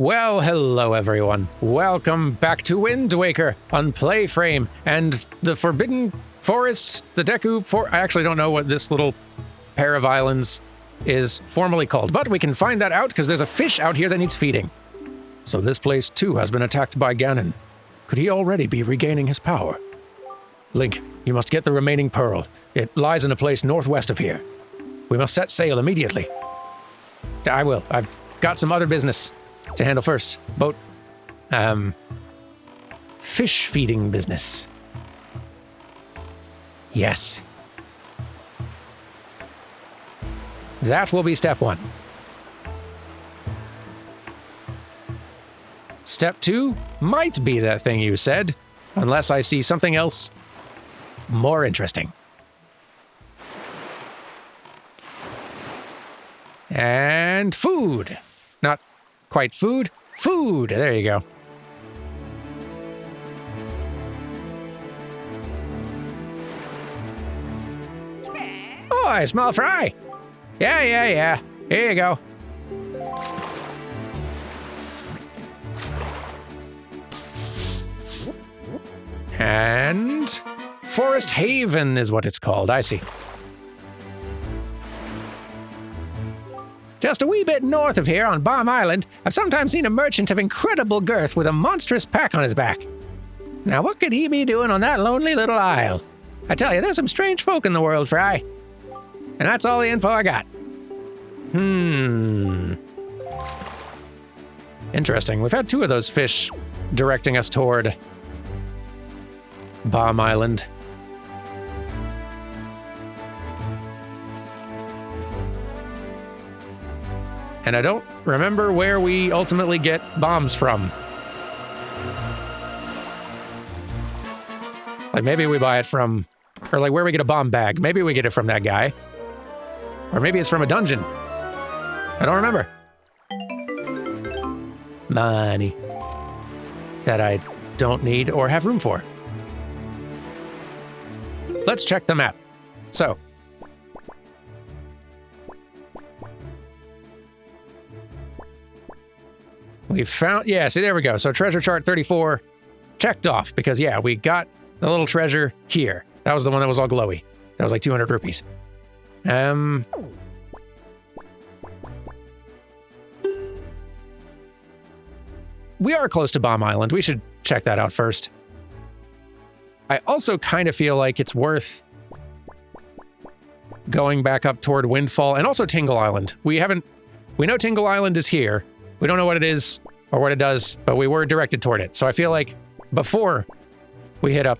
Well, hello everyone. Welcome back to Wind Waker on PlayFrame and the Forbidden Forests, the Deku I actually don't know what this little pair of islands is formally called, but we can find that out because there's a fish out here that needs feeding. So this place too has been attacked by Ganon. Could he already be regaining his power? Link, you must get the remaining pearl. It lies in a place northwest of here. We must set sail immediately. I will. I've got some other business to handle first. Boat. Fish feeding business. Yes. That will be step 1. Step 2 might be that thing you said, unless I see something else more interesting. And food. Not quite food. Food. There you go. Oh, I smell a fry. Yeah. Here you go. And Forest Haven is what it's called. I see. Just a wee bit north of here on Bomb Island, I've sometimes seen a merchant of incredible girth with a monstrous pack on his back. Now, what could he be doing on that lonely little isle? I tell you, there's some strange folk in the world, Fry. And that's all the info I got. Interesting. We've had 2 of those fish directing us toward Bomb Island. And I don't remember where we ultimately get bombs from. Like, maybe we buy it from... Or, like, where we get a bomb bag. Maybe we get it from that guy. Or maybe it's from a dungeon. I don't remember. Money. That I don't need or have room for. Let's check the map. So... we found, yeah, see, there we go. So treasure chart 34 checked off because, yeah, we got the little treasure here. That was the one that was all glowy. That was like 200 rupees. We are close to Bomb Island. We should check that out first. I also kind of feel like it's worth going back up toward Windfall and also Tingle Island. We know Tingle Island is here. We don't know what it is or what it does, but we were directed toward it. So I feel like before we hit up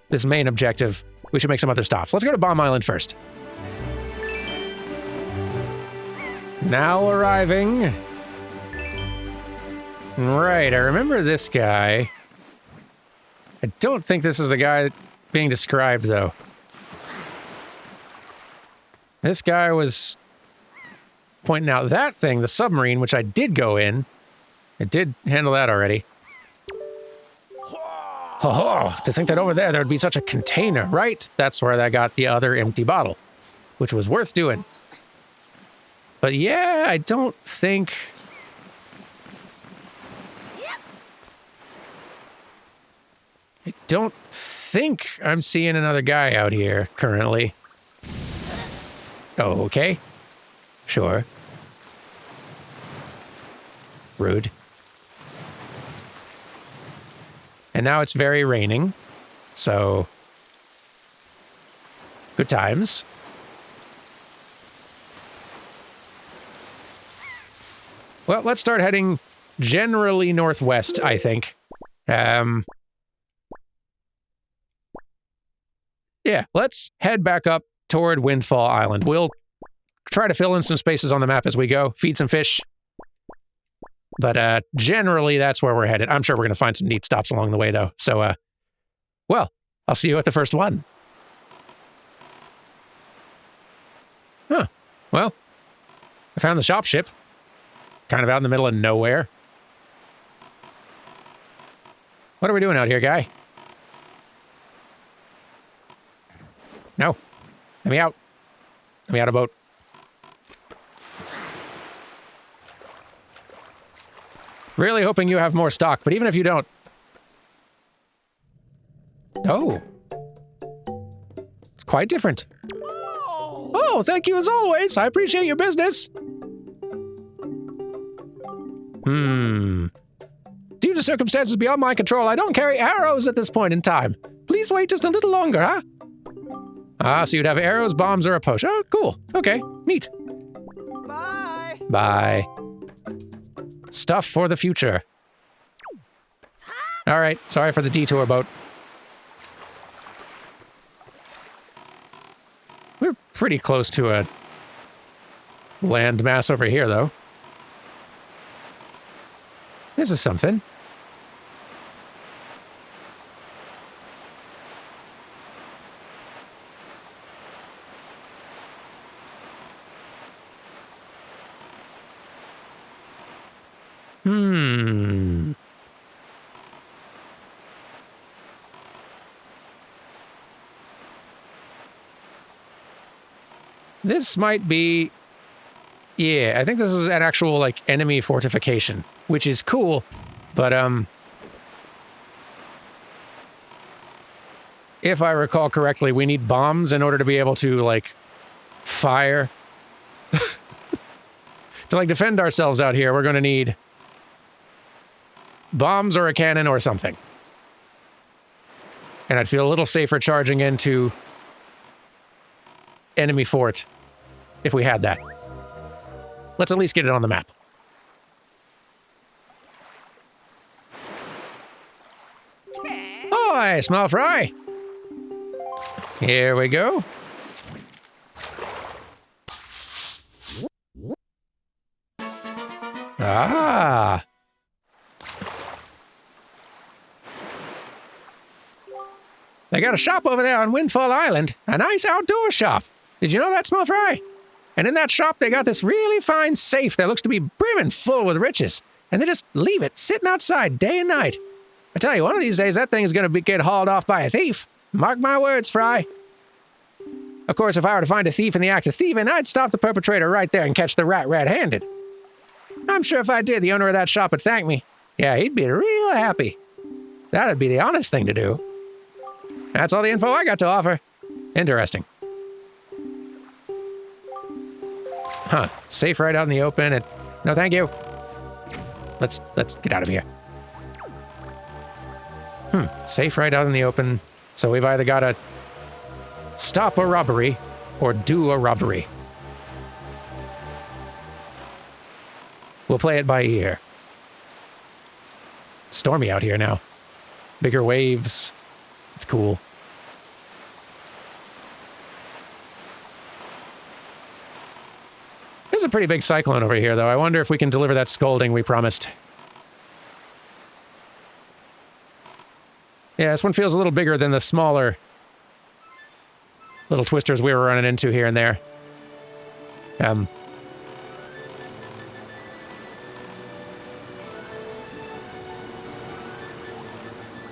this main objective, we should make some other stops. Let's go to Bomb Island first. Now arriving. Right, I remember this guy. I don't think this is the guy being described, though. This guy was pointing out that thing, the submarine, which I did go in. I did handle that already. Oh, to think that over there would be such a container, right? That's where I got the other empty bottle, which was worth doing. But yeah, I don't think... I'm seeing another guy out here currently. Oh, okay. Sure. Rude. And now it's very raining, so good times. Well, let's start heading generally northwest, I think. Yeah, let's head back up toward Windfall Island. We'll try to fill in some spaces on the map as we go, feed some fish. But generally, that's where we're headed. I'm sure we're going to find some neat stops along the way, though. So, well, I'll see you at the first one. Huh. Well, I found the shop ship. Kind of out in the middle of nowhere. What are we doing out here, guy? No. Let me out. Let me out of boat. Really hoping you have more stock, but even if you don't... Oh. It's quite different. Oh, thank you as always. I appreciate your business. Due to circumstances beyond my control, I don't carry arrows at this point in time. Please wait just a little longer, huh? Ah, so you'd have arrows, bombs, or a potion. Oh, cool. Okay, neat. Bye. Bye. Stuff for the future. All right, sorry for the detour boat. We're pretty close to a landmass over here, though. This is something. This might be... Yeah, I think this is an actual, like, enemy fortification, which is cool, but, if I recall correctly, we need bombs in order to be able to, like, fire. To, like, defend ourselves out here, we're gonna need bombs or a cannon or something. And I'd feel a little safer charging into enemy fort if we had that. Let's at least get it on the map. Oh, hi, small fry. Here we go. Ah. They got a shop over there on Windfall Island. A nice outdoor shop. Did you know that, small fry? And in that shop, they got this really fine safe that looks to be brimming full with riches. And they just leave it sitting outside day and night. I tell you, one of these days, that thing is going to get hauled off by a thief. Mark my words, Fry. Of course, if I were to find a thief in the act of thieving, I'd stop the perpetrator right there and catch the rat red-handed. I'm sure if I did, the owner of that shop would thank me. Yeah, he'd be real happy. That'd be the honest thing to do. That's all the info I got to offer. Interesting. Huh. Safe right out in the open and... No, thank you. Let's get out of here. Safe right out in the open. So we've either got to stop a robbery or do a robbery. We'll play it by ear. It's stormy out here now. Bigger waves. It's cool. There's a pretty big cyclone over here, though. I wonder if we can deliver that scolding we promised. Yeah, this one feels a little bigger than the smaller little twisters we were running into here and there.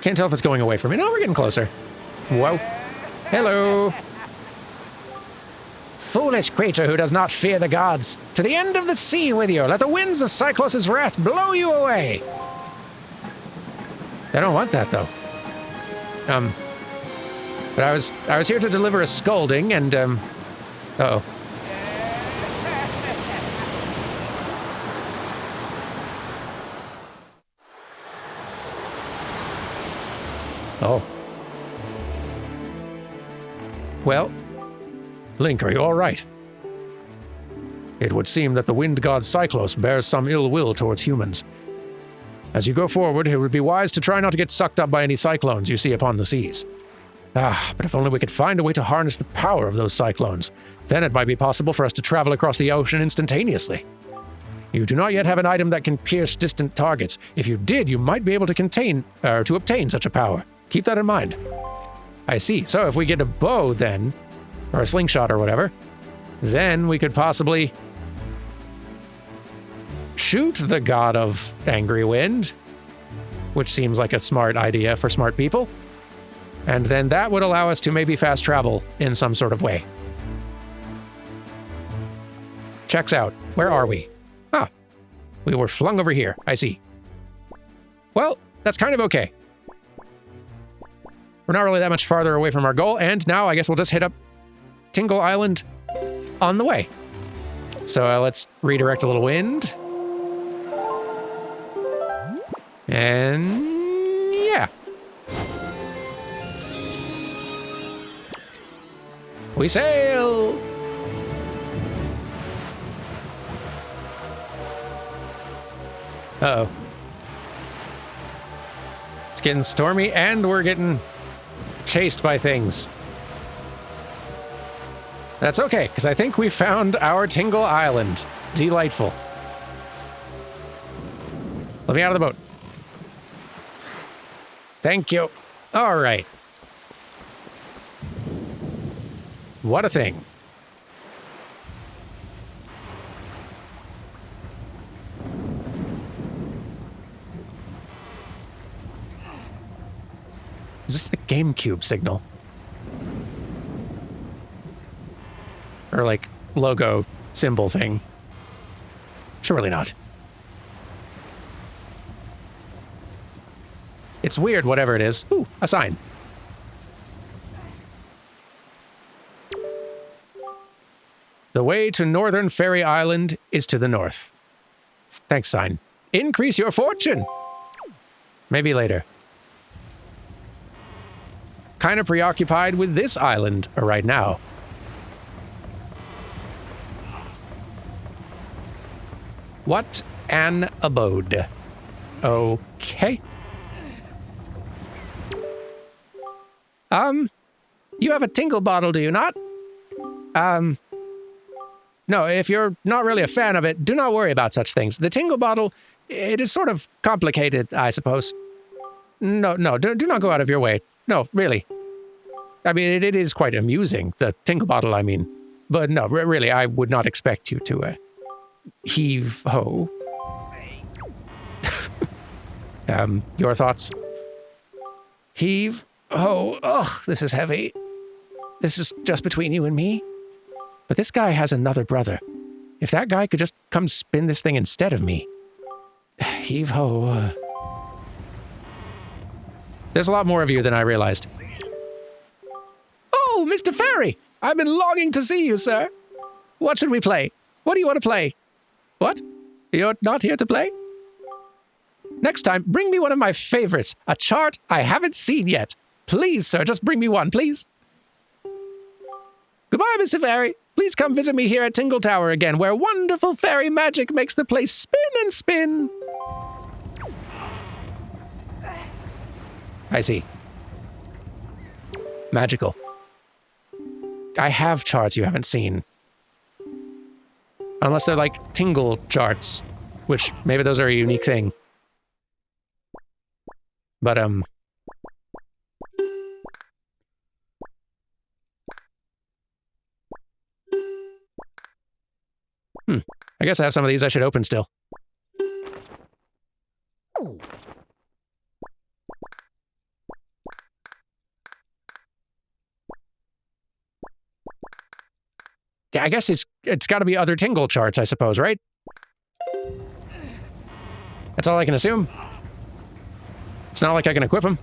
Can't tell if it's going away from me. No, we're getting closer. Whoa. Hello. Foolish creature who does not fear the gods. To the end of the sea with you. Let the winds of Cyclos' wrath blow you away. I don't want that, though. But I was here to deliver a scolding, and, uh-oh. Oh. Well, Link, are you all right? It would seem that the wind god Cyclos bears some ill will towards humans. As you go forward, it would be wise to try not to get sucked up by any cyclones you see upon the seas. Ah, but if only we could find a way to harness the power of those cyclones, then it might be possible for us to travel across the ocean instantaneously. You do not yet have an item that can pierce distant targets. If you did, you might be able to obtain such a power. Keep that in mind. I see. So if we get a bow then, or a slingshot or whatever, then we could possibly shoot the god of angry wind, which seems like a smart idea for smart people. And then that would allow us to maybe fast travel in some sort of way. Checks out. Where are we? Ah, we were flung over here. I see. Well, that's kind of okay. We're not really that much farther away from our goal, and now I guess we'll just hit up Tingle Island on the way. So let's redirect a little wind. And yeah. We sail! Uh-oh. It's getting stormy, and we're getting chased by things. That's okay, because I think we found our Tingle Island. Delightful. Let me out of the boat. Thank you. All right. What a thing. Is this the GameCube signal? Or like logo symbol thing? Surely not. It's weird, whatever it is. Ooh, a sign. The way to Northern Fairy Island is to the north. Thanks, sign. Increase your fortune! Maybe later. Kind of preoccupied with this island right now. What an abode. Okay. You have a tingle bottle, do you not? No, if you're not really a fan of it, do not worry about such things. The tingle bottle, it is sort of complicated, I suppose. No, do not go out of your way. No, really. I mean, it is quite amusing, the tingle bottle, I mean. But no, really, I would not expect you to, heave-ho. Your thoughts? Heave-ho. Ugh, this is heavy. This is just between you and me. But this guy has another brother. If that guy could just come spin this thing instead of me. Heave-ho. There's a lot more of you than I realized. Oh, Mr. Fairy! I've been longing to see you, sir. What should we play? What do you want to play? What? You're not here to play? Next time, bring me one of my favorites. A chart I haven't seen yet. Please, sir, just bring me one, please. Goodbye, Mr. Fairy. Please come visit me here at Tingle Tower again, where wonderful fairy magic makes the place spin and spin. I see. Magical. I have charts you haven't seen. Unless they're like tingle charts, which maybe those are a unique thing. But, I guess I have some of these I should open still. Yeah, I guess it's got to be other tingle charts, I suppose, right? That's all I can assume. It's not like I can equip them.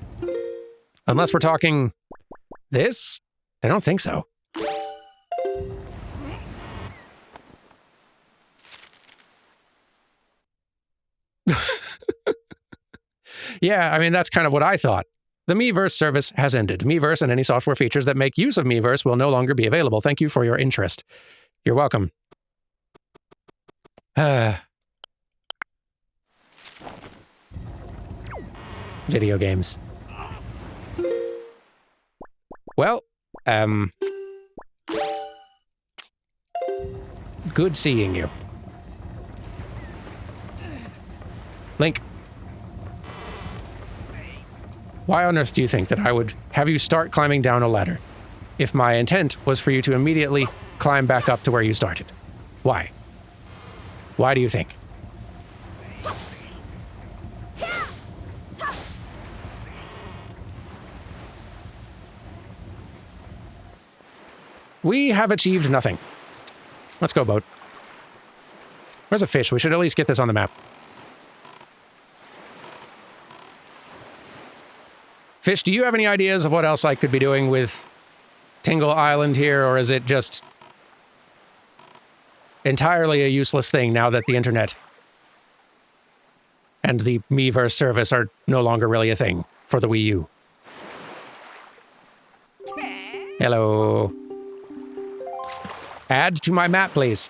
Unless we're talking this? I don't think so. Yeah, I mean, that's kind of what I thought. The Miiverse service has ended. Miiverse and any software features that make use of Miiverse will no longer be available. Thank you for your interest. You're welcome. Video games. Well, good seeing you. Link. Why on earth do you think that I would have you start climbing down a ladder if my intent was for you to immediately climb back up to where you started? Why? Why do you think? We have achieved nothing. Let's go, boat. Where's a fish? We should at least get this on the map. Fish, do you have any ideas of what else I could be doing with Tingle Island here, or is it just entirely a useless thing now that the internet and the Miiverse service are no longer really a thing for the Wii U? Hello. Add to my map, please.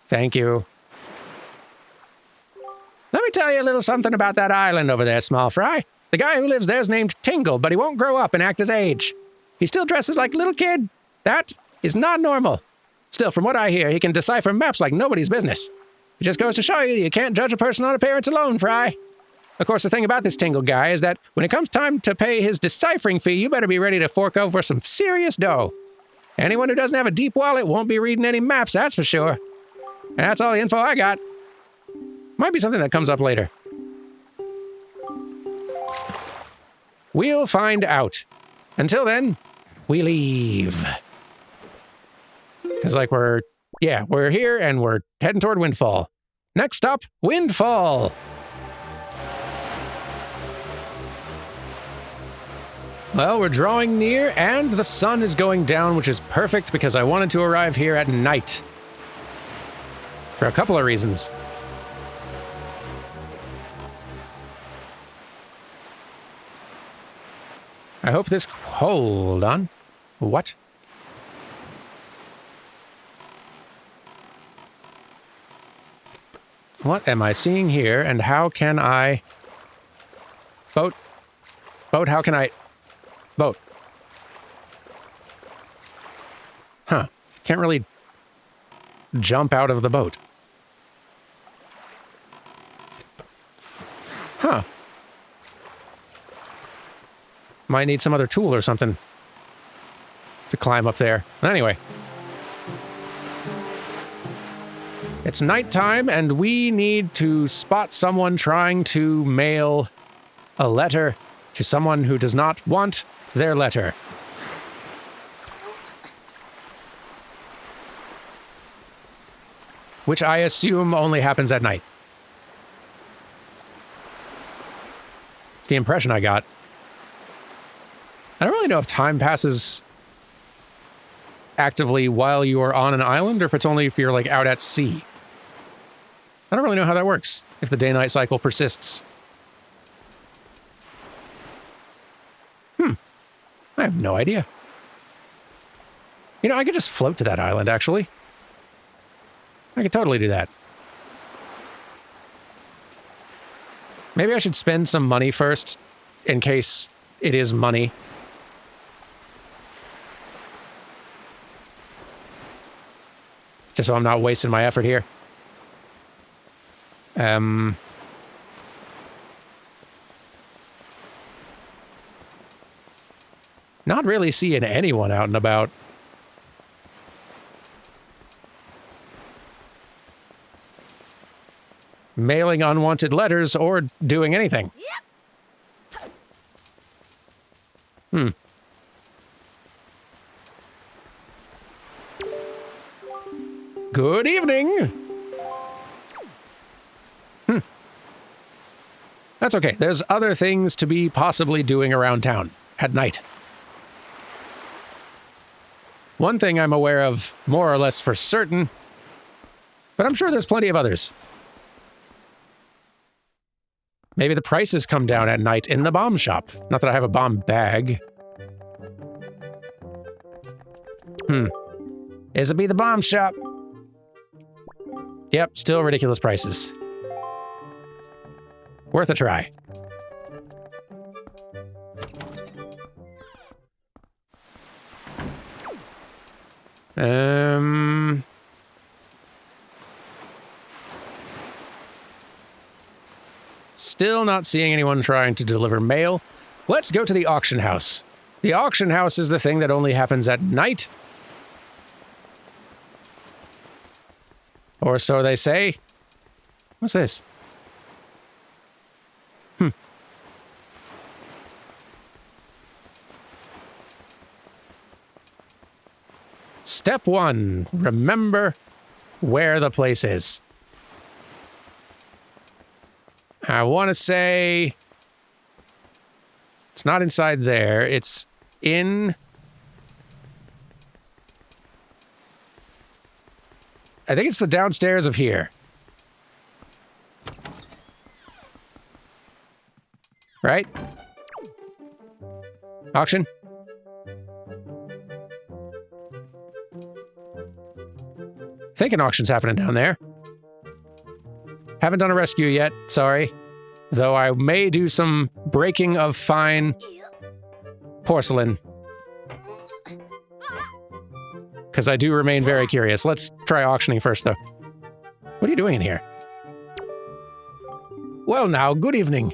Thank you. Let me tell you a little something about that island over there, small fry. The guy who lives there's named Tingle, but he won't grow up and act his age. He still dresses like a little kid. That is not normal. Still, from what I hear, he can decipher maps like nobody's business. It just goes to show you that you can't judge a person on appearance alone, Fry. Of course, the thing about this Tingle guy is that when it comes time to pay his deciphering fee, you better be ready to fork over some serious dough. Anyone who doesn't have a deep wallet won't be reading any maps, that's for sure. And that's all the info I got. Might be something that comes up later. We'll find out. Until then, we leave. Because, like, we're here and we're heading toward Windfall. Next stop, Windfall. Well, we're drawing near and the sun is going down, which is perfect because I wanted to arrive here at night. For a couple of reasons. I hope this... Hold on. What? What am I seeing here, and how can I... Boat? Boat, how can I... Boat. Huh. Can't really jump out of the boat. Huh. Might need some other tool or something to climb up there. Anyway. It's nighttime, and we need to spot someone trying to mail a letter to someone who does not want their letter. Which I assume only happens at night. It's the impression I got. I don't really know if time passes actively while you are on an island, or if it's only if you're, like, out at sea. I don't really know how that works, if the day-night cycle persists. I have no idea. You know, I could just float to that island, actually. I could totally do that. Maybe I should spend some money first, in case it is money. Just so I'm not wasting my effort here. Not really seeing anyone out and about. Mailing unwanted letters or doing anything. Good evening. That's okay. There's other things to be possibly doing around town at night. One thing I'm aware of more or less for certain, but I'm sure there's plenty of others. Maybe the prices come down at night in the bomb shop. Not that I have a bomb bag. Is it be the bomb shop? Yep, still ridiculous prices. Worth a try. Still not seeing anyone trying to deliver mail. Let's go to the auction house. The auction house is the thing that only happens at night. Or so they say. What's this? Step 1. Remember where the place is. I want to say it's not inside there. It's in... I think it's the downstairs of here. Right? Auction? I think an auction's happening down there. Haven't done a rescue yet, sorry. Though I may do some breaking of fine porcelain. Because I do remain very curious. Let's try auctioning first, though. What are you doing in here? Well now, good evening.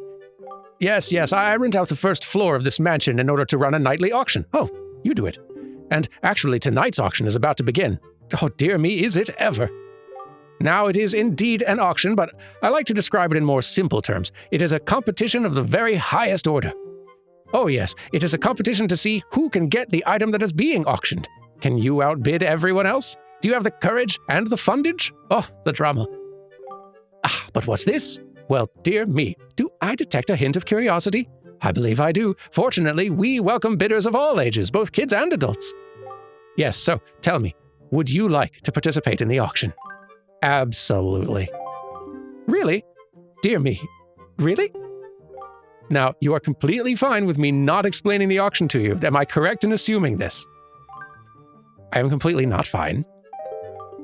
Yes, I rent out the first floor of this mansion in order to run a nightly auction. Oh, you do it. And actually, tonight's auction is about to begin. Oh, dear me, is it ever? Now, it is indeed an auction, but I like to describe it in more simple terms. It is a competition of the very highest order. Oh yes, it is a competition to see who can get the item that is being auctioned. Can you outbid everyone else? Do you have the courage and the fundage? Oh, the drama. Ah, but what's this? Well, dear me, do I detect a hint of curiosity? I believe I do. Fortunately, we welcome bidders of all ages, both kids and adults. Yes, so tell me, would you like to participate in the auction? Absolutely. Really? Dear me, really? Now, you are completely fine with me not explaining the auction to you. Am I correct in assuming this? I am completely not fine.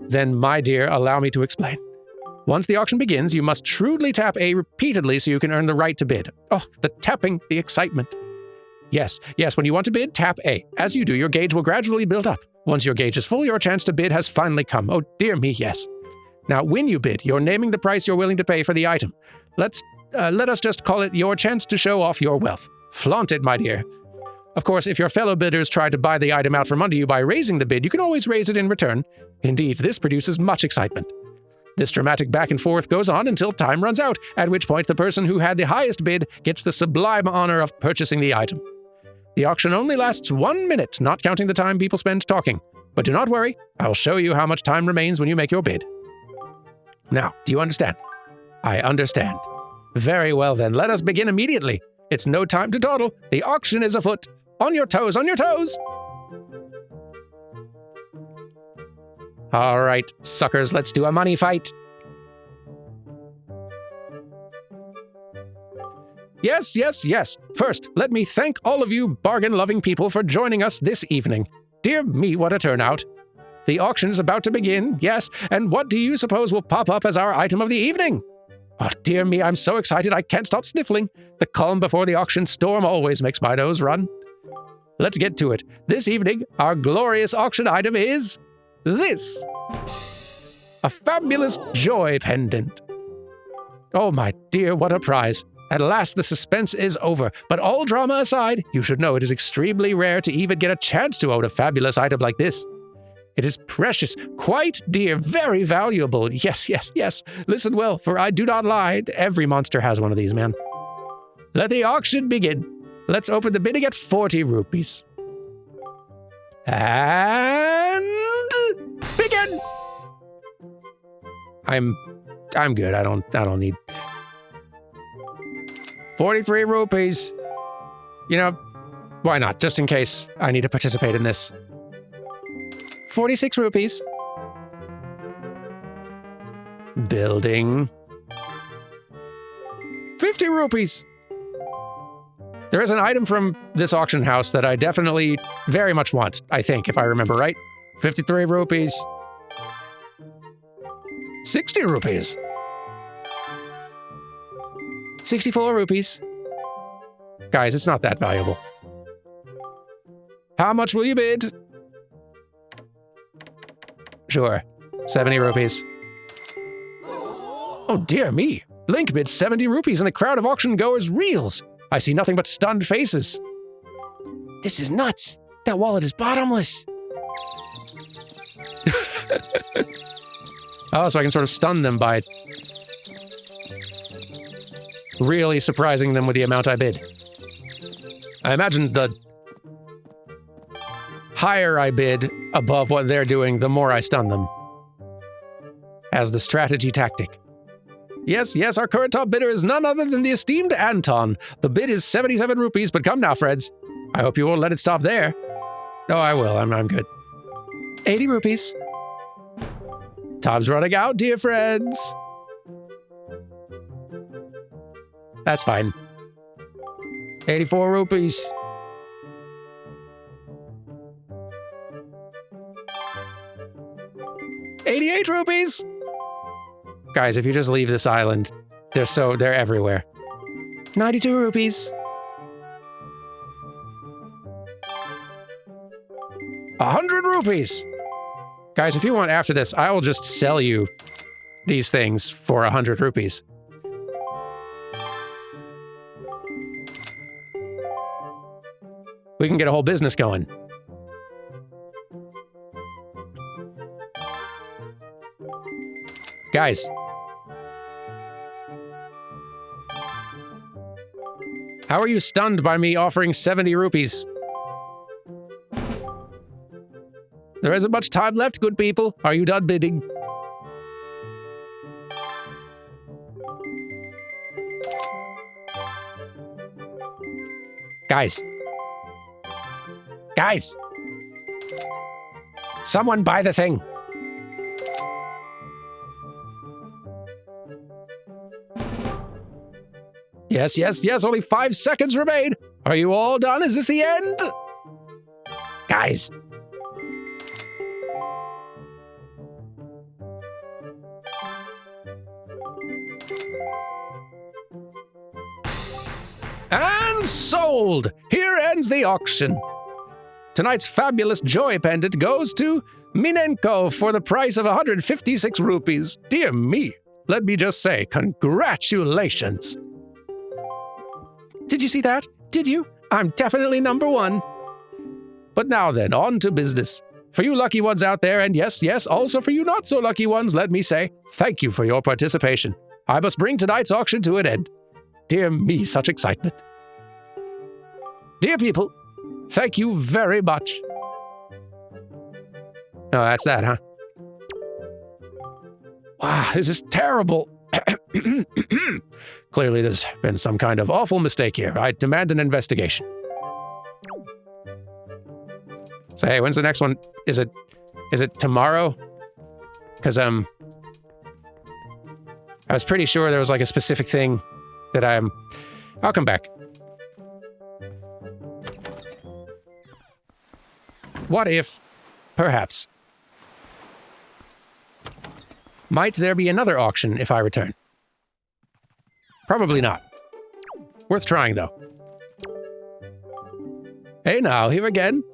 Then, my dear, allow me to explain. Once the auction begins, you must shrewdly tap A repeatedly so you can earn the right to bid. Oh, the tapping, the excitement. Yes, when you want to bid, tap A. As you do, your gauge will gradually build up. Once your gauge is full, your chance to bid has finally come. Oh, dear me, yes. Now, when you bid, you're naming the price you're willing to pay for the item. Let us just call it your chance to show off your wealth. Flaunt it, my dear. Of course, if your fellow bidders try to buy the item out from under you by raising the bid, you can always raise it in return. Indeed, this produces much excitement. This dramatic back and forth goes on until time runs out, at which point the person who had the highest bid gets the sublime honor of purchasing the item. The auction only lasts 1 minute, not counting the time people spend talking. But do not worry, I'll show you how much time remains when you make your bid. Now, do you understand? I understand. Very well then, let us begin immediately. It's no time to dawdle. The auction is afoot. On your toes, on your toes! All right, suckers, let's do a money fight. Yes. First, let me thank all of you bargain-loving people for joining us this evening. Dear me, what a turnout. The auction is about to begin, yes, and what do you suppose will pop up as our item of the evening? Oh, dear me, I'm so excited I can't stop sniffling. The calm before the auction storm always makes my nose run. Let's get to it. This evening, our glorious auction item is this. A fabulous joy pendant. Oh, my dear, what a prize. At last, the suspense is over. But all drama aside, you should know it is extremely rare to even get a chance to own a fabulous item like this. It is precious, quite dear, very valuable. Yes. Listen well, for I do not lie. Every monster has one of these, man. Let the auction begin. Let's open the bidding at 40 rupees. And begin. I'm good. I don't need 43 rupees. You know, why not? Just in case I need to participate in this. 46 rupees. Building. 50 rupees. There is an item from this auction house that I definitely very much want, I think, if I remember right. 53 rupees. 60 rupees. 64 rupees. Guys, it's not that valuable. How much will you bid? Sure. 70 rupees. Oh, dear me. Link bids 70 rupees and the crowd of auction goers reels. I see nothing but stunned faces. This is nuts. That wallet is bottomless. Oh, so I can sort of stun them by really surprising them with the amount I bid. I imagine the higher I bid above what they're doing, the more I stun them. as the strategy tactic. Yes, yes, our current top bidder is none other than the esteemed Anton. The bid is 77 rupees, but come now, Freds. I hope you won't let it stop there. No, I will. I'm good. 80 rupees. Time's running out, dear friends. That's fine. 84 rupees. $88. Guys, if you just leave this island, they're everywhere. 92 rupees. 100 rupees. Guys, if you want after this, I will just sell you these things for 100 rupees. We can get a whole business going. Guys. How are you stunned by me offering 70 rupees? There isn't much time left, good people. Are you done bidding? Guys. Guys. Someone buy the thing. Yes, yes, yes, only 5 seconds remain. Are you all done? Is this the end? Guys. And sold! Here ends the auction. Tonight's fabulous joy pendant goes to Minenko for the price of 156 rupees. Dear me, let me just say, congratulations. Did you see that? Did you? I'm definitely number one. But now then, on to business. For you lucky ones out there, and yes, yes, also for you not so lucky ones, let me say, thank you for your participation. I must bring tonight's auction to an end. Dear me, such excitement. Dear people, thank you very much. Oh, that's that, huh? Wow, this is terrible. Clearly, there's been some kind of awful mistake here. I demand an investigation. So, hey, when's the next one? Is it tomorrow? Because, I was pretty sure there was, like, a specific thing that I'll come back. What if, perhaps, might there be another auction if I return? Probably not. Worth trying, though. Hey now, here again.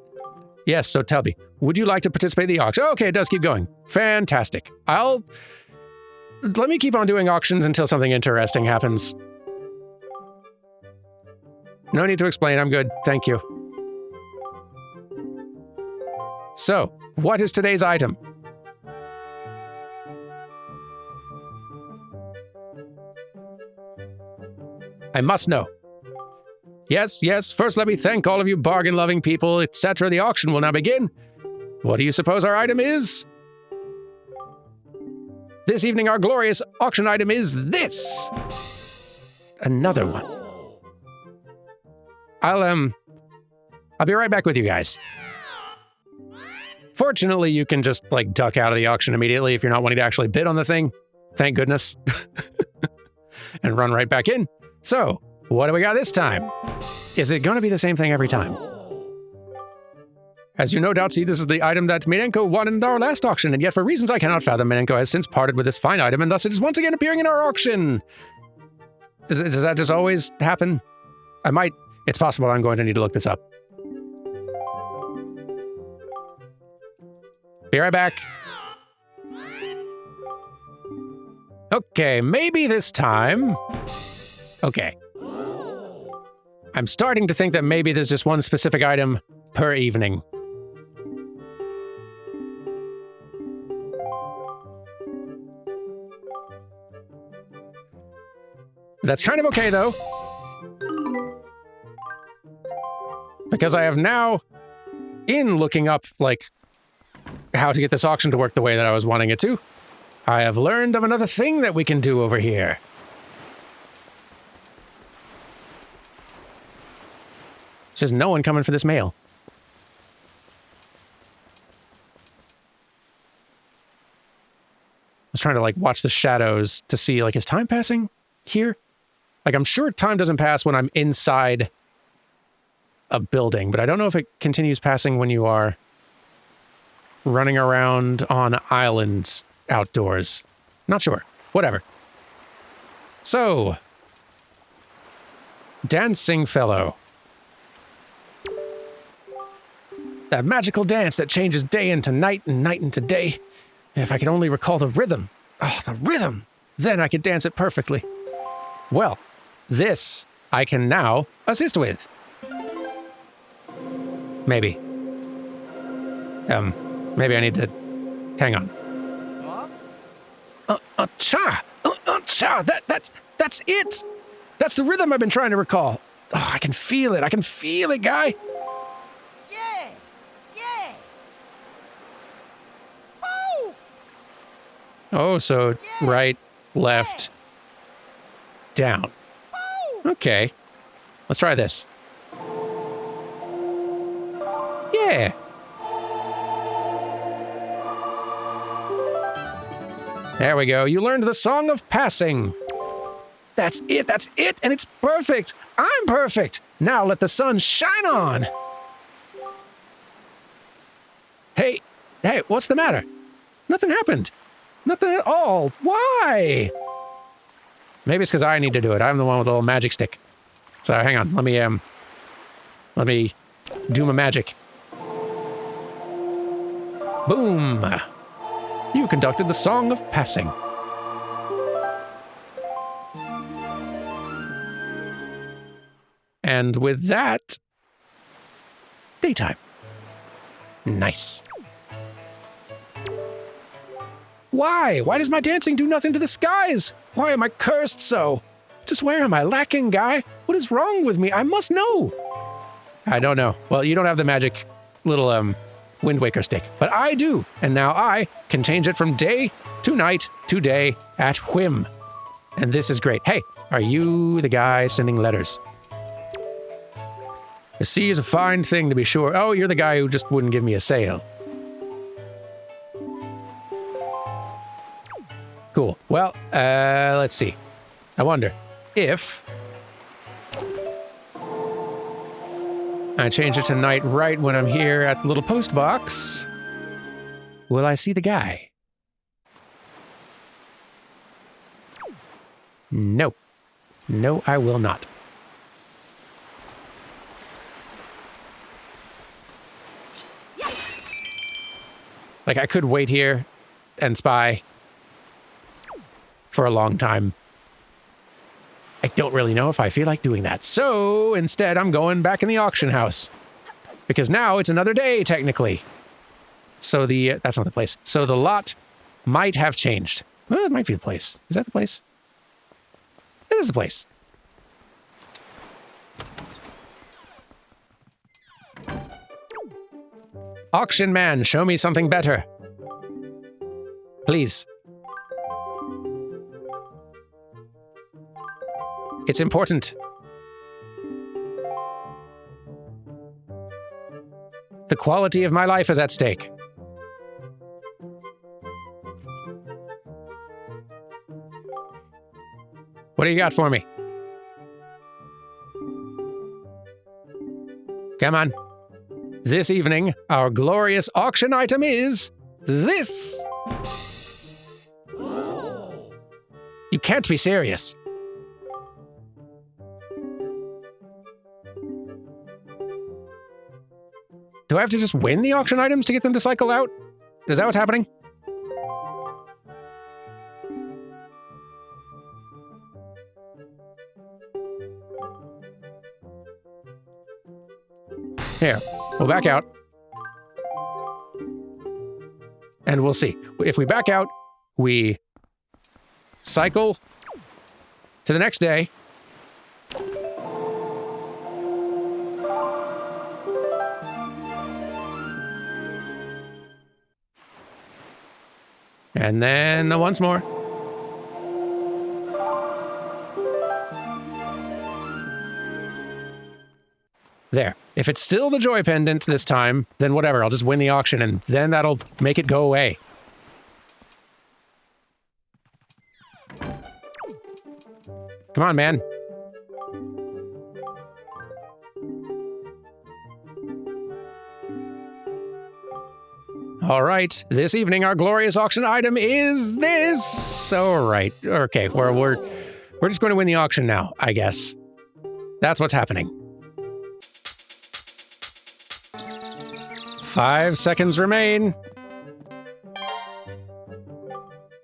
Yes, so tell me, would you like to participate in the auction? Okay, it does keep going. Fantastic. Let me keep on doing auctions until something interesting happens. No need to explain, I'm good, thank you. So, what is today's item? I must know. Yes, yes, first let me thank all of you bargain-loving people, etc. The auction will now begin. What do you suppose our item is? This evening, our glorious auction item is this! Another one. I'll be right back with you guys. Fortunately, you can just, like, duck out of the auction immediately if you're not wanting to actually bid on the thing. Thank goodness. And run right back in. So, what do we got this time? Is it going to be the same thing every time? As you no doubt see, this is the item that Minenko won in our last auction, and yet for reasons I cannot fathom, Minenko has since parted with this fine item, and thus it is once again appearing in our auction. Does that just always happen? It's possible I'm going to need to look this up. Be right back. Okay, maybe this time. Okay. I'm starting to think that maybe there's just one specific item per evening. That's kind of okay, though. Because I have now, in looking up, like, how to get this auction to work the way that I was wanting it to, I have learned of another thing that we can do over here. There's just no one coming for this mail. I was trying to, like, watch the shadows to see, like, is time passing here? Like, I'm sure time doesn't pass when I'm inside a building, but I don't know if it continues passing when you are running around on islands outdoors. Not sure. Whatever. So, dancing fellow. That magical dance that changes day into night and night into day. If I could only recall the rhythm. Oh, the rhythm! Then I could dance it perfectly. Well, this I can now assist with. Maybe. Maybe I need to... Hang on. Cha! Cha! That's it! That's the rhythm I've been trying to recall. Oh, I can feel it. I can feel it, guy. Yeah! Yeah! Woo! Oh, so Yeah. right, left, down. Woo! Okay. Let's try this. Yeah. There we go. You learned the Song of Passing. That's it, and it's perfect. I'm perfect. Now let the sun shine on. Hey, what's the matter? Nothing happened. Nothing at all. Why? Maybe it's because I need to do it. I'm the one with the little magic stick. So hang on. Let me do my magic. Boom. You conducted the Song of Passing. And with that, daytime. Nice. Why? Why does my dancing do nothing to the skies? Why am I cursed so? Just where am I lacking, guy? What is wrong with me? I must know. I don't know. Well, you don't have the magic little, Wind Waker stick, but I do. And now I can change it from day to night to day at whim. And this is great. Hey, are you the guy sending letters? The sea is a fine thing, to be sure. Oh, you're the guy who just wouldn't give me a sail. Cool. Well, let's see. I wonder if I change it to night right when I'm here at the little post box, will I see the guy? No. No, I will not. Like, I could wait here and spy for a long time. I don't really know if I feel like doing that. So, instead, I'm going back in the auction house. Because now it's another day, technically. So that's not the place. So the lot might have changed. Well, it might be the place. Is that the place? That is the place. Auction man, show me something better. Please. It's important. The quality of my life is at stake. What do you got for me? Come on. This evening, our glorious auction item is this. You can't be serious. Do I have to just win the auction items to get them to cycle out? Is that what's happening? Here, we'll back out. And we'll see. If we back out, we cycle to the next day. And then once more. There. If it's still the joy pendant this time, then whatever, I'll just win the auction and then that'll make it go away. Come on, man. All right, this evening our glorious auction item is this. All right, okay, we're just going to win the auction now, I guess. That's what's happening. 5 seconds remain.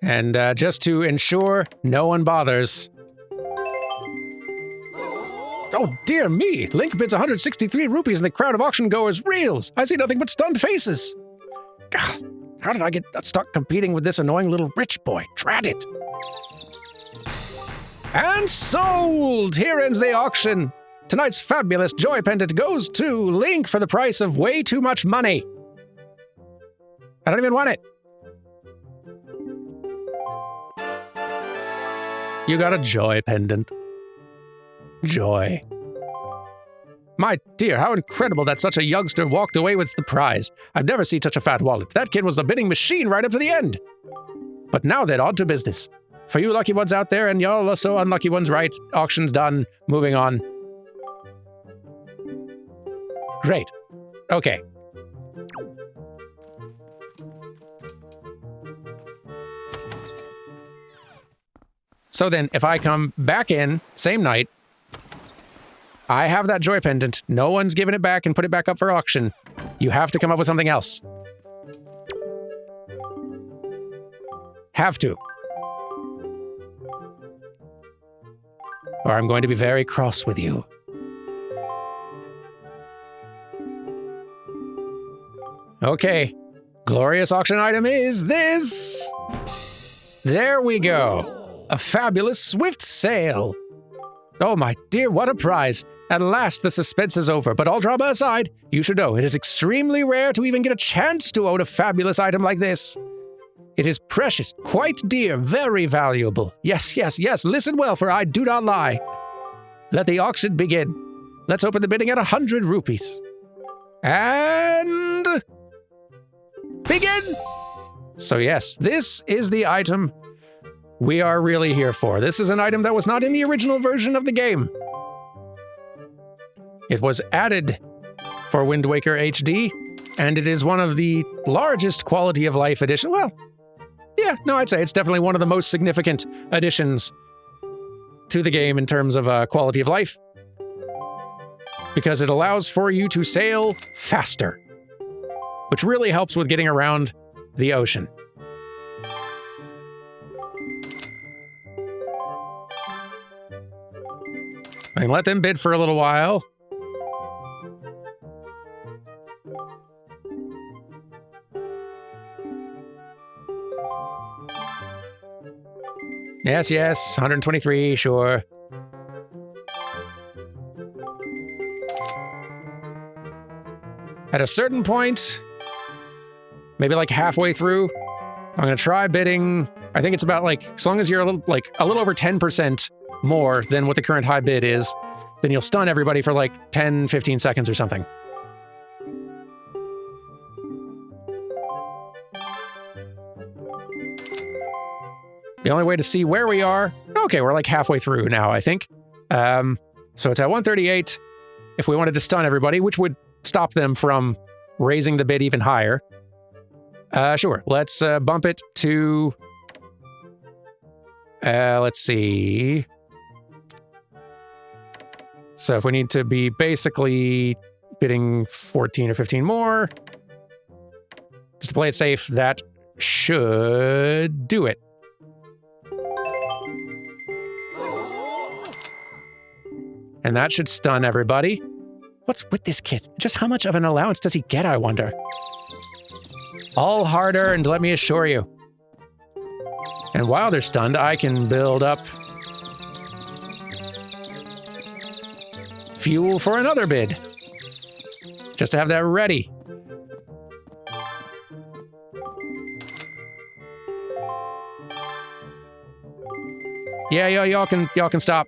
And just to ensure no one bothers. Oh, dear me! Link bids 163 rupees and the crowd of auction goers reels. I see nothing but stunned faces. God, how did I get stuck competing with this annoying little rich boy? Drat it! And sold! Here ends the auction. Tonight's fabulous joy pendant goes to Link for the price of way too much money. I don't even want it. You got a joy pendant. Joy. My dear, how incredible that such a youngster walked away with the prize. I've never seen such a fat wallet. That kid was the bidding machine right up to the end. But now then, on to business. For you lucky ones out there and y'all also unlucky ones, right? Auction's done. Moving on. Great. Okay. So then, if I come back in, same night, I have that joy pendant, no one's given it back and put it back up for auction. You have to come up with something else. Have to. Or I'm going to be very cross with you. Okay, glorious auction item is this. There we go. A fabulous swift sail. Oh my dear, what a prize. At last the suspense is over, but all drama aside, you should know it is extremely rare to even get a chance to own a fabulous item like this. It is precious, quite dear, very valuable. Yes, yes, yes, listen well, for I do not lie. Let the auction begin. Let's open the bidding at 100 rupees. And... begin! So yes, this is the item we are really here for. This is an item that was not in the original version of the game. It was added for Wind Waker HD, and it is one of the largest quality of life addition. Well, yeah, no, I'd say it's definitely one of the most significant additions to the game in terms of quality of life, because it allows for you to sail faster, which really helps with getting around the ocean. I can let them bid for a little while. Yes, yes, 123, sure. At a certain point, maybe like halfway through, I'm gonna try bidding. I think it's about like, as long as you're a little over 10% more than what the current high bid is, then you'll stun everybody for like 10, 15 seconds or something. The only way to see where we are... Okay, we're like halfway through now, I think. So it's at 138. If we wanted to stun everybody, which would stop them from raising the bid even higher. Sure, let's bump it to... let's see... So if we need to be basically bidding 14 or 15 more, just to play it safe, that should do it. And that should stun everybody. What's with this kid? Just how much of an allowance does he get, I wonder? All harder, and let me assure you. And while they're stunned, I can build up fuel for another bid. Just to have that ready. Yeah, y'all can stop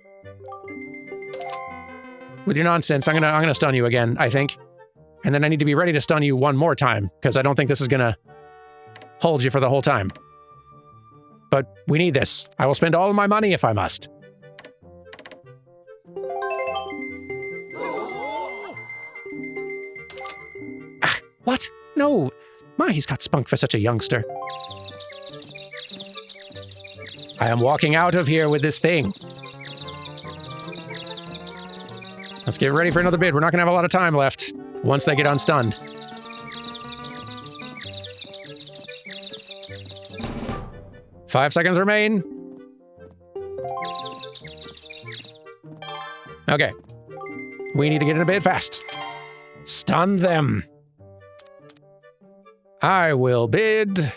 with your nonsense. I'm gonna stun you again, I think. And then I need to be ready to stun you one more time, because I don't think this is gonna hold you for the whole time. But we need this. I will spend all of my money if I must. Ah, what? No. My, he's got spunk for such a youngster. I am walking out of here with this thing. Let's get ready for another bid. We're not going to have a lot of time left once they get unstunned. Five seconds remain. Okay. We need to get in a bid fast. Stun them. I will bid.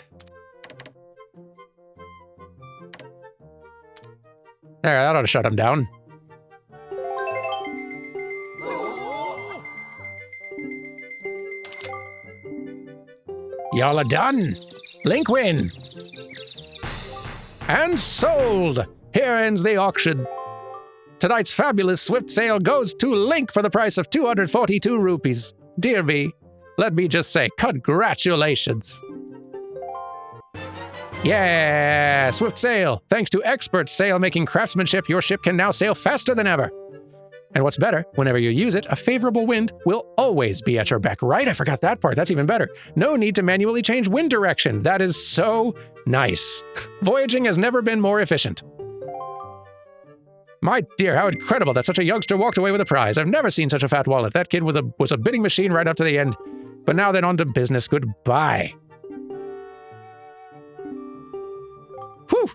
There, that ought to shut him down. Y'all are done. Link win. And sold. Here ends the auction. Tonight's fabulous swift sale goes to Link for the price of 242 rupees. Dear me, let me just say congratulations. Yeah, swift sail. Thanks to expert sail-making craftsmanship, your ship can now sail faster than ever. And what's better, whenever you use it, a favorable wind will always be at your back. Right? I forgot that part. That's even better. No need to manually change wind direction. That is so nice. Voyaging has never been more efficient. My dear, how incredible that such a youngster walked away with a prize. I've never seen such a fat wallet. That kid was a bidding machine right up to the end. But now then, on to business. Goodbye. Whew.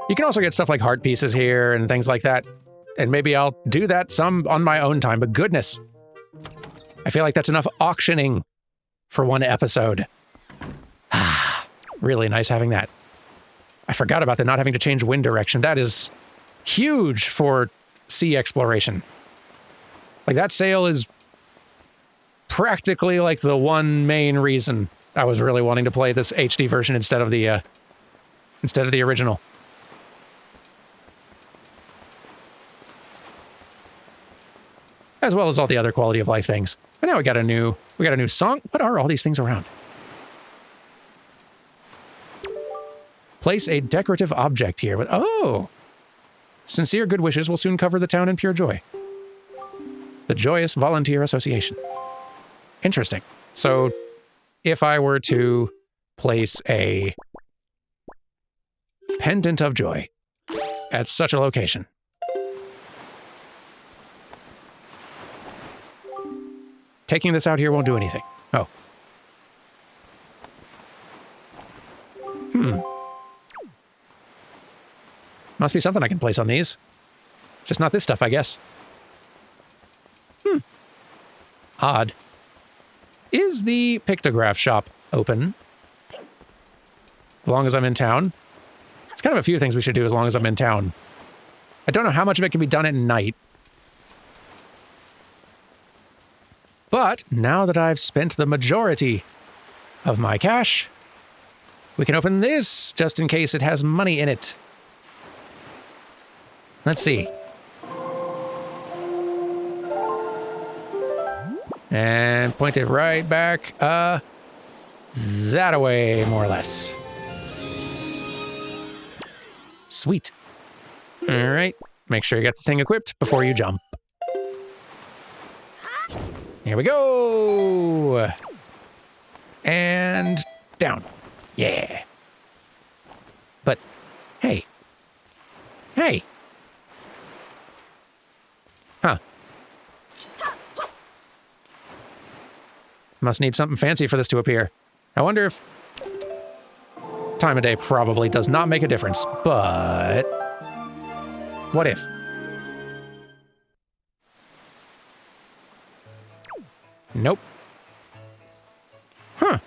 You can also get stuff like heart pieces here and things like that. And maybe I'll do that some on my own time, but goodness. I feel like that's enough auctioning for one episode. Really nice having that. I forgot about the not having to change wind direction. That is huge for sea exploration. Like, that sail is practically like the one main reason I was really wanting to play this HD version instead of the original. As well as all the other quality of life things. But now we got a new song. What are all these things around? Place a decorative object here with, oh! Sincere good wishes will soon cover the town in pure joy. The Joyous Volunteer Association. Interesting. So, if I were to place a pendant of joy at such a location, taking this out here won't do anything. Oh. Must be something I can place on these. Just not this stuff, I guess. Odd. Is the pictograph shop open? As long as I'm in town? It's kind of a few things we should do as long as I'm in town. I don't know how much of it can be done at night. But now that I've spent the majority of my cash, we can open this just in case it has money in it. Let's see. And point it right back, that-a-way, more or less. Sweet. All right. Make sure you get the thing equipped before you jump. Here we go. And down. Yeah. But, hey. Hey. Huh. Must need something fancy for this to appear. I wonder if... Time of day probably does not make a difference, but... What if? Nope. Huh.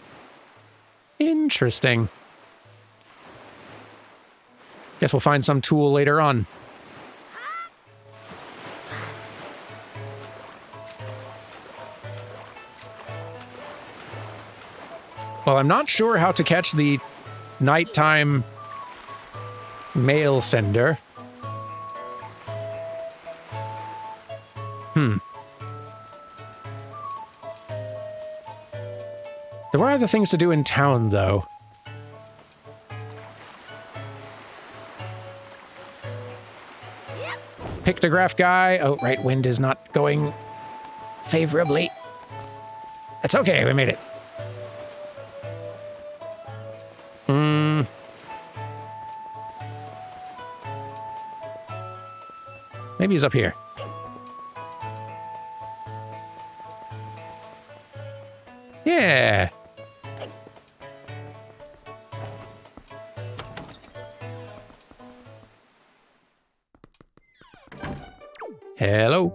Interesting. Guess we'll find some tool later on. Well, I'm not sure how to catch the nighttime mail sender. There were other things to do in town, though. Pictograph guy. Oh, right, wind is not going favorably. It's okay, we made it. Maybe he's up here. Yeah. Hello.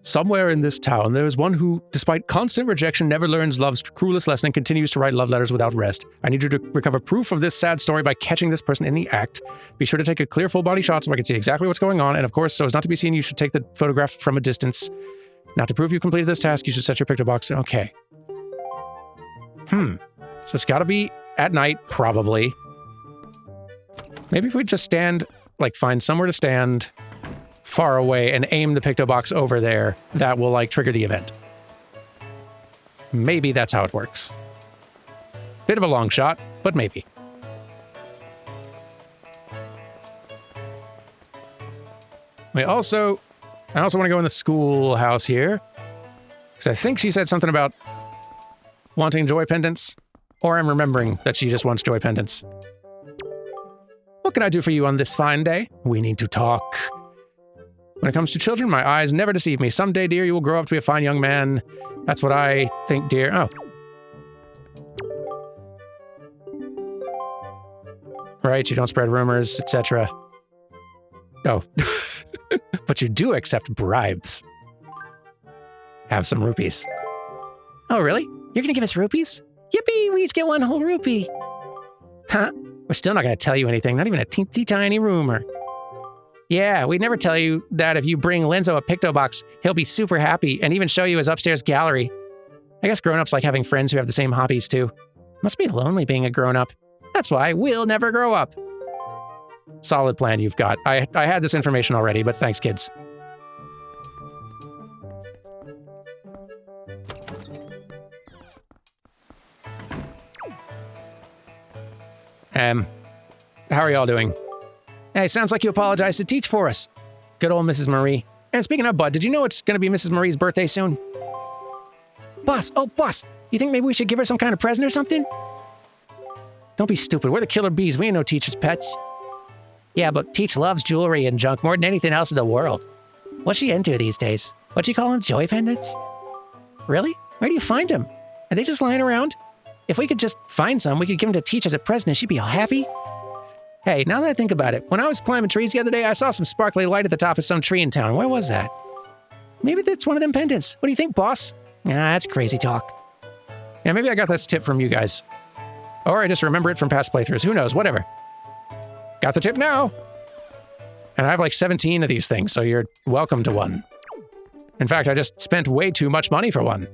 Somewhere in this town, there is one who, despite constant rejection, never learns love's cruelest lesson and continues to write love letters without rest. I need you to recover proof of this sad story by catching this person in the act. Be sure to take a clear full-body shot so I can see exactly what's going on, and of course, so as not to be seen, you should take the photograph from a distance. Now, to prove you completed this task, you should set your picture box. Okay. So it's gotta be at night, probably. Maybe if we just stand, like, find somewhere to stand far away and aim the picto box over there, that will, like, trigger the event. Maybe that's how it works. Bit of a long shot, but maybe. I also want to go in the schoolhouse here, because I think she said something about wanting joy pendants, or I'm remembering that she just wants joy pendants. What can I do for you on this fine day? We need to talk. When it comes to children, my eyes never deceive me. Someday, dear, you will grow up to be a fine young man. That's what I think, dear. Oh. Right, you don't spread rumors, etc. Oh. But you do accept bribes. Have some rupees. Oh, really? You're gonna give us rupees? Yippee, we each get one whole rupee. Huh? We're still not gonna tell you anything, not even a teensy tiny rumor. Yeah, we'd never tell you that if you bring Lenzo a picto box, he'll be super happy and even show you his upstairs gallery. I guess grown-ups like having friends who have the same hobbies too. Must be lonely being a grown-up. That's why we'll never grow up. Solid plan you've got. I had this information already, but thanks, kids. How are y'all doing? Hey, sounds like you apologized to teach for us. Good old Mrs. Marie. And speaking of Bud, did you know it's going to be Mrs. Marie's birthday soon? Boss, you think maybe we should give her some kind of present or something? Don't be stupid. We're the killer bees. We ain't no teacher's pets. Yeah, but Teach loves jewelry and junk more than anything else in the world. What's she into these days? What'd she call them? Joy pendants? Really? Where do you find them? Are they just lying around? If we could just find some, we could give them to Teach as a present and she'd be all happy. Hey, now that I think about it, when I was climbing trees the other day, I saw some sparkly light at the top of some tree in town. Where was that? Maybe that's one of them pendants. What do you think, boss? Nah, that's crazy talk. Yeah, maybe I got this tip from you guys. Or I just remember it from past playthroughs. Who knows? Whatever. Got the tip now. And I have like 17 of these things, so you're welcome to one. In fact, I just spent way too much money for one.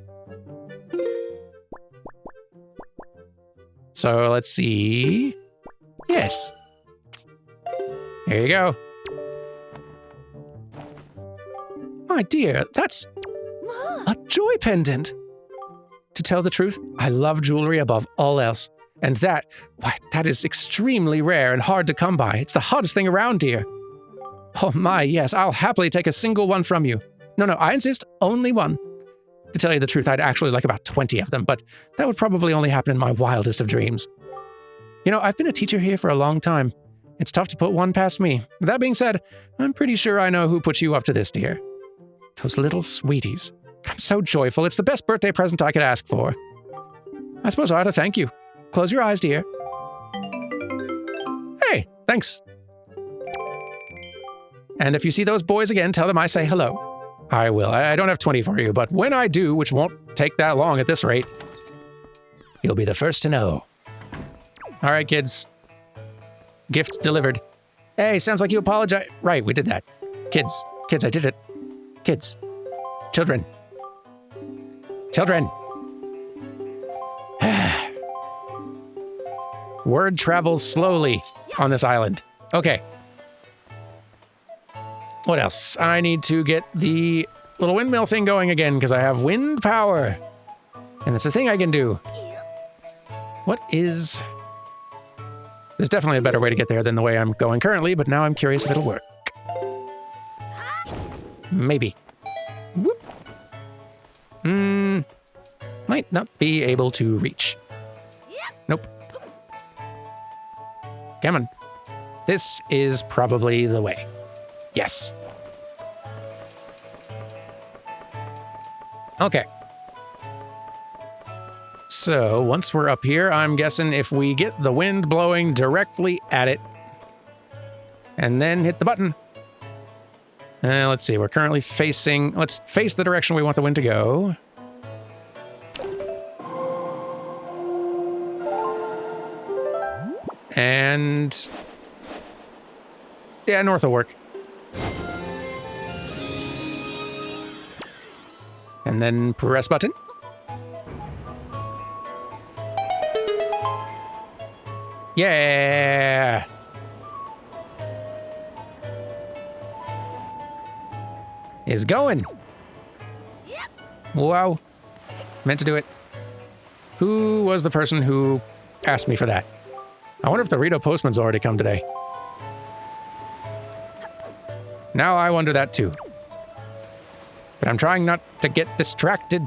So let's see. Yes. There you go. My dear, that's a joy pendant. To tell the truth, I love jewelry above all else. And that is extremely rare and hard to come by. It's the hottest thing around here. Oh my, yes, I'll happily take a single one from you. No, I insist, only one. To tell you the truth, I'd actually like about 20 of them, but that would probably only happen in my wildest of dreams. You know, I've been a teacher here for a long time. It's tough to put one past me. That being said, I'm pretty sure I know who put you up to this, dear. Those little sweeties. I'm so joyful. It's the best birthday present I could ask for. I suppose I ought to thank you. Close your eyes, dear. Hey, thanks. And if you see those boys again, tell them I say hello. I will. I don't have 20 for you, but when I do, which won't take that long at this rate, you'll be the first to know. All right, kids. Gift delivered. Hey, sounds like you apologize. Right, we did that. Kids, I did it. Kids. Children. Word travels slowly on this island. Okay. What else? I need to get the little windmill thing going again because I have wind power. And it's a thing I can do. What is... There's definitely a better way to get there than the way I'm going currently, but now I'm curious if it'll work. Maybe. Whoop. Might not be able to reach. Nope. Come on. This is probably the way. Yes. Okay. So, once we're up here, I'm guessing if we get the wind blowing directly at it, and then hit the button. Let's see, we're currently facing... Let's face the direction we want the wind to go. And... yeah, north will work. And then press button. Yeah! Is going. Wow. Meant to do it. Who was the person who asked me for that? I wonder if the Rito postman's already come today. Now I wonder that too. But I'm trying not to get distracted.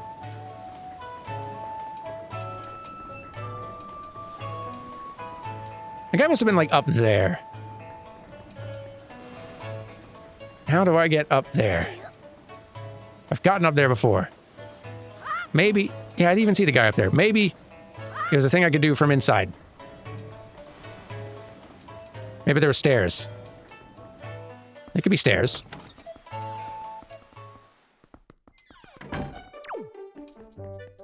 The guy must have been like up there. How do I get up there? I've gotten up there before. Maybe, yeah, I'd even see the guy up there. Maybe there's a thing I could do from inside. Maybe there were stairs. There could be stairs.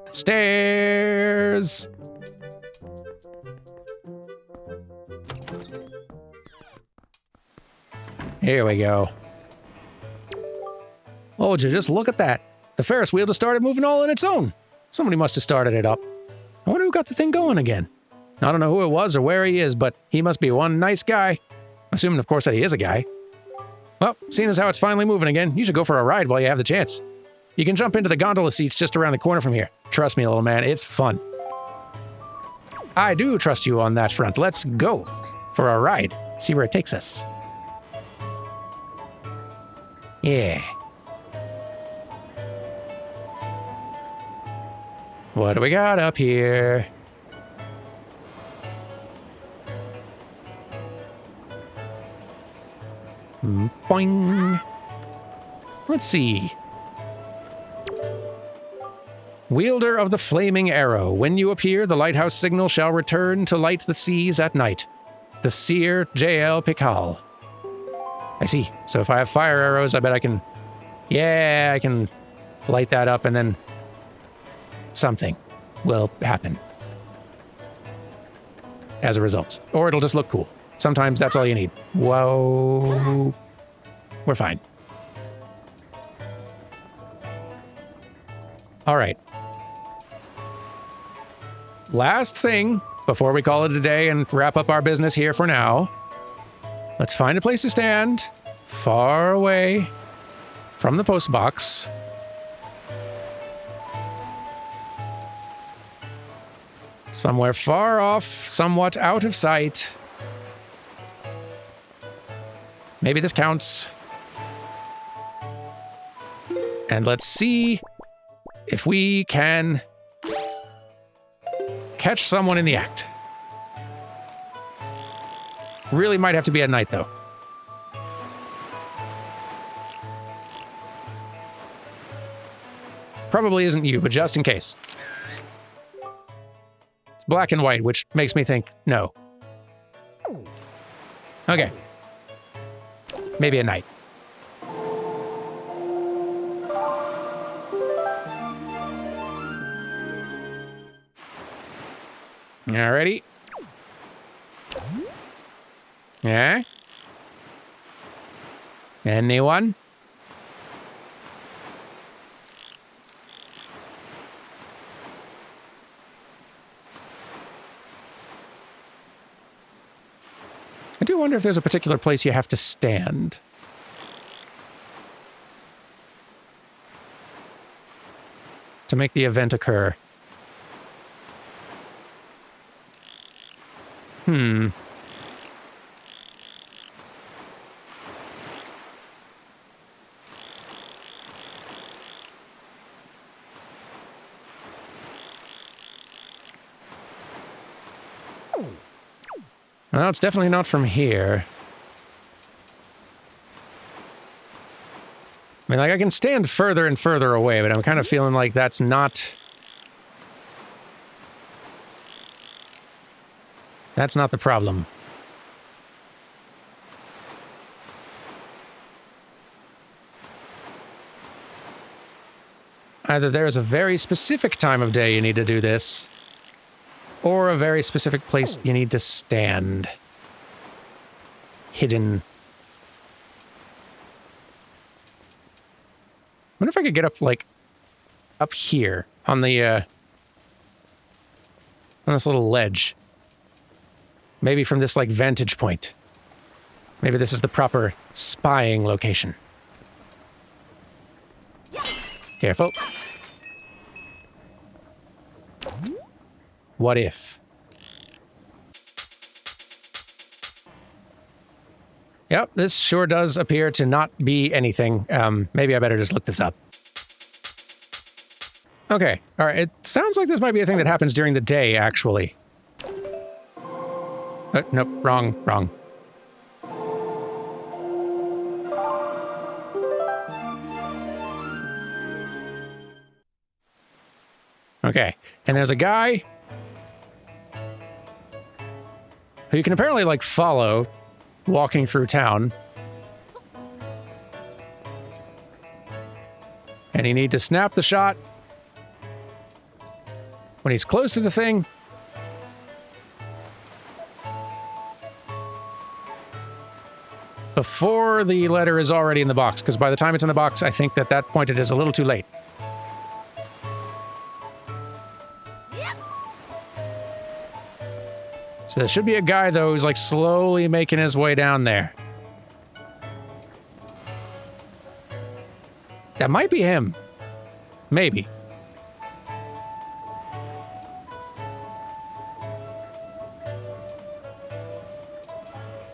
Stairs! Here we go. Oh, would you just look at that? The Ferris wheel just started moving all on its own. Somebody must have started it up. I wonder who got the thing going again. I don't know who it was or where he is, but he must be one nice guy. Assuming, of course, that he is a guy. Well, seeing as how it's finally moving again, you should go for a ride while you have the chance. You can jump into the gondola seats just around the corner from here. Trust me, little man, it's fun. I do trust you on that front. Let's go for a ride. See where it takes us. Yeah. What do we got up here? Boing. Let's see. Wielder of the Flaming Arrow. When you appear, the lighthouse signal shall return to light the seas at night. The Seer J.L. Pikal. I see. So if I have fire arrows, I bet I can... yeah, I can light that up and then... something will happen. As a result. Or it'll just look cool. Sometimes that's all you need. Whoa. We're fine. All right. Last thing before we call it a day and wrap up our business here for now. Let's find a place to stand far away from the post box. Somewhere far off, somewhat out of sight. Maybe this counts. And let's see if we can catch someone in the act. Really might have to be at night, though. Probably isn't you, but just in case. It's black and white, which makes me think no. Okay. Maybe at night. Alrighty. Yeah? Anyone? I do wonder if there's a particular place you have to stand. To make the event occur. Hmm. Well, it's definitely not from here. I mean, like, I can stand further and further away, but I'm kind of feeling like that's not... That's not the problem. Either there's a very specific time of day you need to do this, or a very specific place you need to stand. Hidden. I wonder if I could get up, like, up here on the, on this little ledge. Maybe from this, like, vantage point. Maybe this is the proper spying location. Careful. What if? Yep, this sure does appear to not be anything. Maybe I better just look this up. Okay, all right. It sounds like this might be a thing that happens during the day, actually. Nope, wrong. Okay, and there's a guy who you can apparently, like, follow walking through town. And you need to snap the shot when he's close to the thing. Before the letter is already in the box, because by the time it's in the box, I think at that point it is a little too late. So there should be a guy, though, who's, like, slowly making his way down there. That might be him. Maybe.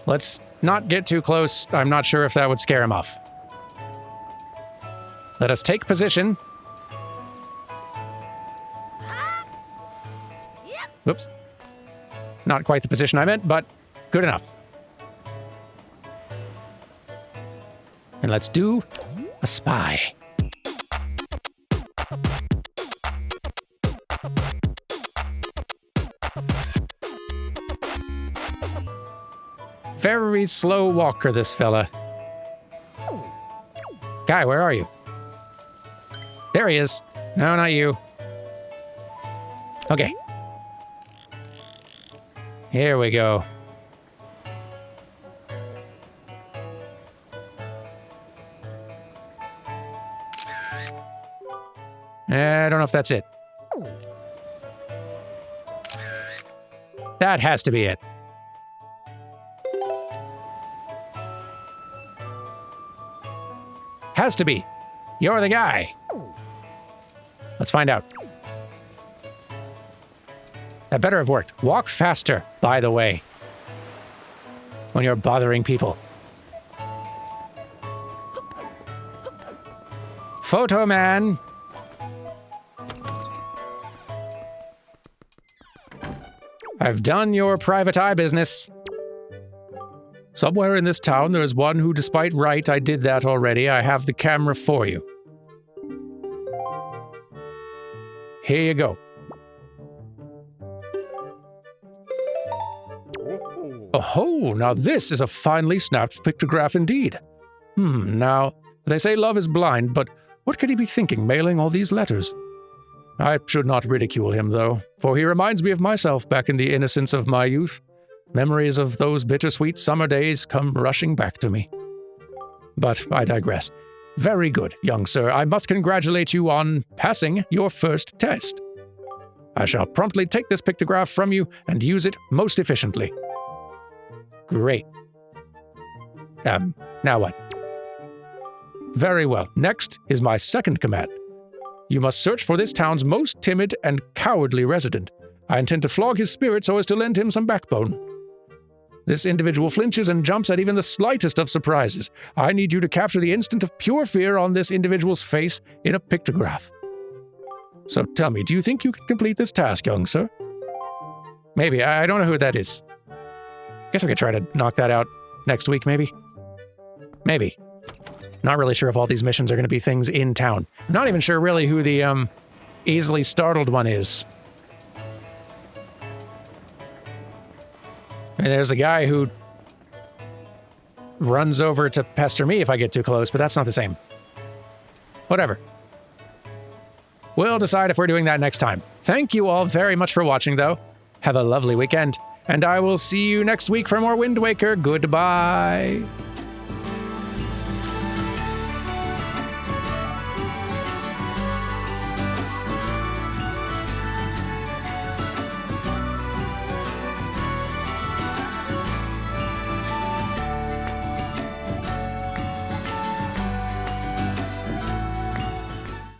Let's not get too close. I'm not sure if that would scare him off. Let us take position. Whoops. Not quite the position I meant, but good enough. And let's do a spy. Very slow walker, this fella. Guy, where are you? There he is. No, not you. Okay. Here we go. I don't know if that's it. That has to be it. Has to be. You're the guy. Let's find out. That better have worked. Walk faster, by the way, when you're bothering people. Photo man. I've done your private eye business. Somewhere in this town there is one who, despite right, I did that already. I have the camera for you. Here you go. Oh, now this is a finely snapped pictograph indeed. Now, they say love is blind, but what could he be thinking mailing all these letters? I should not ridicule him, though, for he reminds me of myself back in the innocence of my youth. Memories of those bittersweet summer days come rushing back to me. But I digress. Very good, young sir. I must congratulate you on passing your first test. I shall promptly take this pictograph from you and use it most efficiently. Great. Now what? Very well. Next is my second command. You must search for this town's most timid and cowardly resident. I intend to flog his spirit so as to lend him some backbone. This individual flinches and jumps at even the slightest of surprises. I need you to capture the instant of pure fear on this individual's face in a pictograph. So tell me, do you think you can complete this task, young sir? Maybe. I don't know who that is. Guess I could try to knock that out next week, maybe? Maybe. Not really sure if all these missions are going to be things in town. I'm not even sure really who the, easily startled one is. I mean, there's the guy who runs over to pester me if I get too close, but that's not the same. Whatever. We'll decide if we're doing that next time. Thank you all very much for watching, though. Have a lovely weekend, and I will see you next week for more Wind Waker. Goodbye.